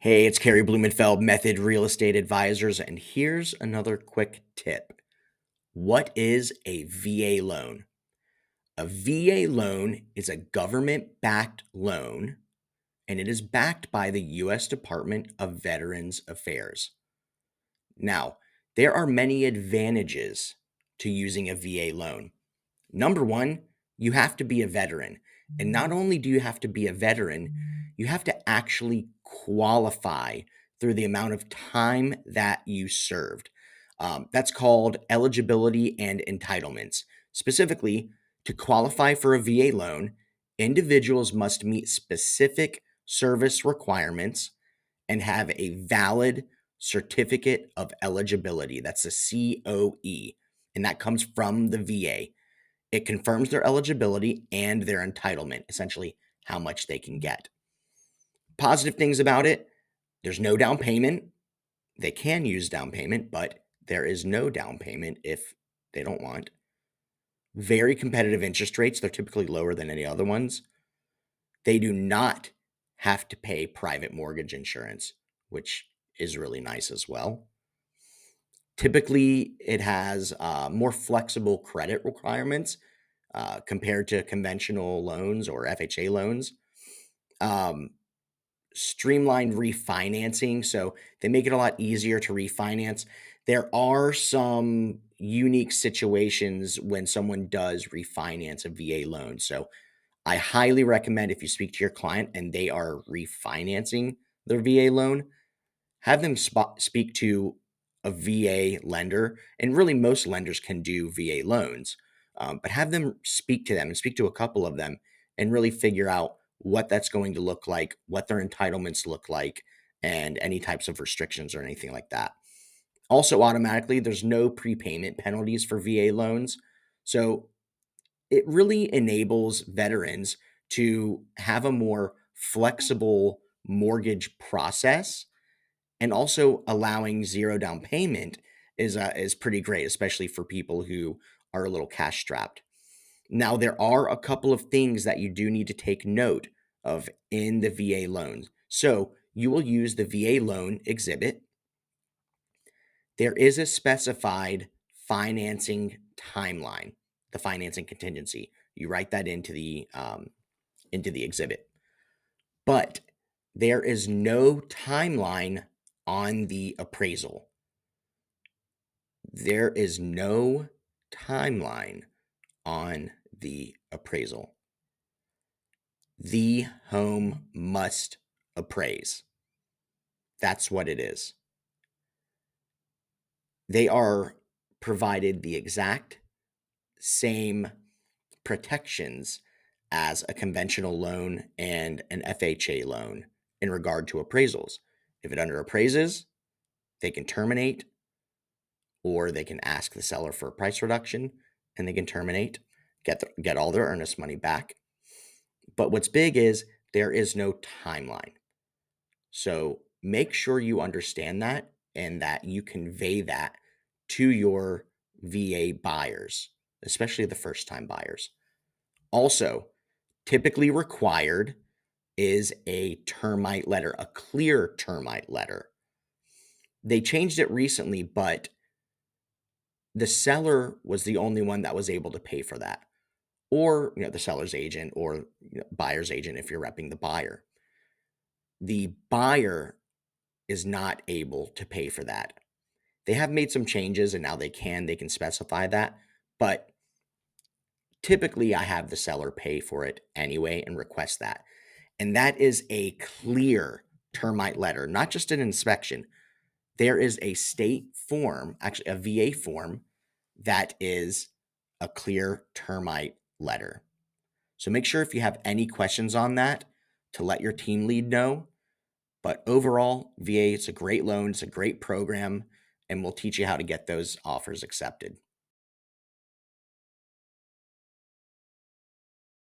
Hey, it's Kerry Blumenfeld, Method Real Estate Advisors, and here's another quick tip. What is a VA loan? A VA loan is a government-backed loan, and it is backed by the U.S. Department of Veterans Affairs. Now, there are many advantages to using a VA loan. Number one, you have to be a veteran. And not only do you have to be a veteran, you have to actually qualify through the amount of time that you served. That's called eligibility and entitlements. Specifically, to qualify for a VA loan, individuals must meet specific service requirements and have a valid certificate of eligibility. That's a COE, and that comes from the VA. It confirms their eligibility and their entitlement, essentially how much they can get. Positive things about it, there's no down payment. They can use down payment, but there is no down payment if they don't want. Very competitive interest rates. They're typically lower than any other ones. They do not have to pay private mortgage insurance, which is really nice as well. Typically, it has more flexible credit requirements compared to conventional loans or FHA loans. Streamlined refinancing, so they make it a lot easier to refinance. There are some unique situations when someone does refinance a VA loan. So I highly recommend, if you speak to your client and they are refinancing their VA loan, have them speak to a VA lender. And really, most lenders can do VA loans, but have them speak to them and speak to a couple of them and really figure out what that's going to look like, what their entitlements look like, and any types of restrictions or anything like that. Also, automatically, there's no prepayment penalties for VA loans. So it really enables veterans to have a more flexible mortgage process, and also allowing zero down payment is pretty great, especially for people who are a little cash strapped. Now, there are a couple of things that you do need to take note of in the VA loans. So you will use the VA loan exhibit. There is a specified financing timeline, the financing contingency. You write that into the exhibit, but there is no timeline on the appraisal. There is no timeline on the appraisal. The home must appraise. That's what it is. They are provided the exact same protections as a conventional loan and an FHA loan in regard to appraisals. If it underappraises, they can terminate, or they can ask the seller for a price reduction and they can terminate, get all their earnest money back. But what's big is there is no timeline. So make sure you understand that and that you convey that to your VA buyers, especially the first-time buyers. Also, typically required is a termite letter, a clear termite letter. They changed it recently, but the seller was the only one that was able to pay for that, or the seller's agent or buyer's agent if you're repping the buyer. The buyer is not able to pay for that. They have made some changes and now they can specify that, but typically I have the seller pay for it anyway and request that. And that is a clear termite letter, not just an inspection. There is a state form, actually a VA form, that is a clear termite letter. So make sure if you have any questions on that to let your team lead know. But overall, VA, it's a great loan, it's a great program, and we'll teach you how to get those offers accepted.